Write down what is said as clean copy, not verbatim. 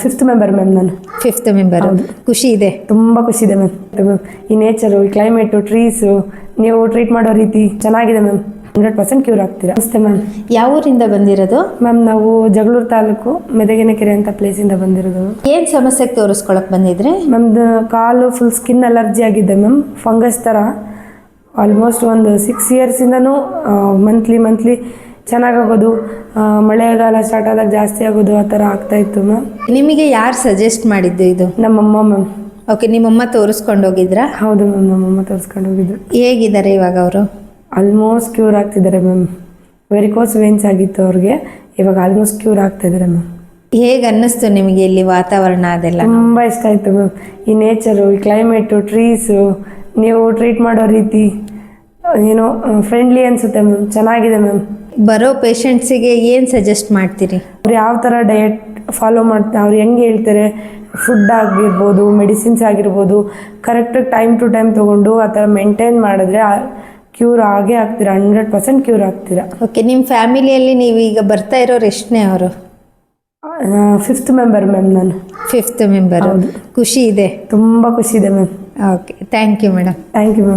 Fifth member ma'am ನಾನು. Fifth member. ಖುಷಿ ಇದೆ? ತುಂಬ ಖುಷಿ ಇದೆ ಮ್ಯಾಮ್. ಈ ನೇಚರು, ಈ ಕ್ಲೈಮೇಟು, ಟ್ರೀಸು, ನೀವು ಟ್ರೀಟ್ ಮಾಡೋ ರೀತಿ ಚೆನ್ನಾಗಿದೆ ಮ್ಯಾಮ್. 100% ಕ್ಯೂರ್ ಆಗ್ತೀರಾ. ನಮಸ್ತೆ ಮ್ಯಾಮ್. ಯಾವ ಊರಿಂದ ಬಂದಿರೋದು? ಮ್ಯಾಮ್ ನಾವು ಜಗಳೂರು ತಾಲೂಕು ಮೆದಗಿನಕೆರೆ ಅಂತ ಪ್ಲೇಸಿಂದ ಬಂದಿರೋದು. ಏನು ಸಮಸ್ಯೆಗೆ ತೋರಿಸ್ಕೊಳಕ್ಕೆ ಬಂದಿದ್ರಿ? ನಮ್ದು ಕಾಲು ಫುಲ್ ಸ್ಕಿನ್ ಅಲರ್ಜಿ ಆಗಿದೆ ಮ್ಯಾಮ್, ಫಂಗಸ್ ಥರ. ಆಲ್ಮೋಸ್ಟ್ ಒಂದು 6 ಇಯರ್ಸಿಂದನೂ ಮಂತ್ಲಿ ಚೆನ್ನಾಗಾಗೋದು, ಮಳೆಗಾಲ ಸ್ಟಾರ್ಟ್ ಆದಾಗ ಜಾಸ್ತಿ ಆಗೋದು, ಆ ಥರ ಆಗ್ತಾಯಿತ್ತು ಮ್ಯಾಮ್. ನಿಮಗೆ ಯಾರು ಸಜೆಸ್ಟ್ ಮಾಡಿದ್ದು ಇದು? ನಮ್ಮಮ್ಮ ಮ್ಯಾಮ್. ಓಕೆ, ನಿಮ್ಮಮ್ಮ ತೋರಿಸ್ಕೊಂಡು ಹೋಗಿದ್ರಾ? ಹೌದು ಮ್ಯಾಮ್, ನಮ್ಮಮ್ಮ ತೋರಿಸ್ಕೊಂಡು ಹೋಗಿದ್ರು. ಹೇಗಿದ್ದಾರೆ ಇವಾಗ ಅವರು? ಆಲ್ಮೋಸ್ಟ್ ಕ್ಯೂರ್ ಆಗ್ತಿದ್ದಾರೆ ಮ್ಯಾಮ್. ವೆರಿಕೋಸ್ ವೇನ್ಸ್ ಆಗಿತ್ತು ಅವ್ರಿಗೆ, ಇವಾಗ ಆಲ್ಮೋಸ್ಟ್ ಕ್ಯೂರ್ ಆಗ್ತಾಯಿದ್ದಾರೆ ಮ್ಯಾಮ್. ಹೇಗೆ ಅನ್ನಿಸ್ತು ನಿಮಗೆ ಇಲ್ಲಿ ವಾತಾವರಣ ಅದೆಲ್ಲ? ತುಂಬ ಇಷ್ಟ ಆಯಿತು ಮ್ಯಾಮ್. ಈ ನೇಚರು, ಈ ಕ್ಲೈಮೇಟು, ಟ್ರೀಸು, ನೀವು ಟ್ರೀಟ್ ಮಾಡೋ ರೀತಿ ಏನೋ ಫ್ರೆಂಡ್ಲಿ ಅನಿಸುತ್ತೆ ಮ್ಯಾಮ್. ಚೆನ್ನಾಗಿದೆ ಮ್ಯಾಮ್. ಬರೋ ಪೇಷಂಟ್ಸಿಗೆ ಏನು ಸಜೆಸ್ಟ್ ಮಾಡ್ತೀರಿ? ಅವ್ರು ಯಾವ ಥರ ಡಯಟ್ ಫಾಲೋ ಮಾಡ್ತಾರೆ, ಅವ್ರು ಹೆಂಗೆ ಹೇಳ್ತಾರೆ, ಫುಡ್ ಆಗಿರ್ಬೋದು, ಮೆಡಿಸಿನ್ಸ್ ಆಗಿರ್ಬೋದು, ಕರೆಕ್ಟಾಗಿ ಟೈಮ್ ಟು ಟೈಮ್ ತೊಗೊಂಡು ಆ ಥರ ಮೇಂಟೈನ್ ಮಾಡಿದ್ರೆ ಕ್ಯೂರ್ ಆಗೇ ಆಗ್ತೀರಾ. 100% ಕ್ಯೂರ್ ಆಗ್ತೀರಾ. ಓಕೆ, ನಿಮ್ಮ ಫ್ಯಾಮಿಲಿಯಲ್ಲಿ ನೀವು ಈಗ ಬರ್ತಾ ಇರೋರು ಎಷ್ಟನೇ ಅವರು? ಫಿಫ್ತ್ ಮೆಂಬರ್ ಮ್ಯಾಮ್ ನಾನು. Fifth member. ಖುಷಿ ಇದೆ? ತುಂಬ ಖುಷಿ ಇದೆ ma'am. Okay, thank you madam. Thank you ma'am.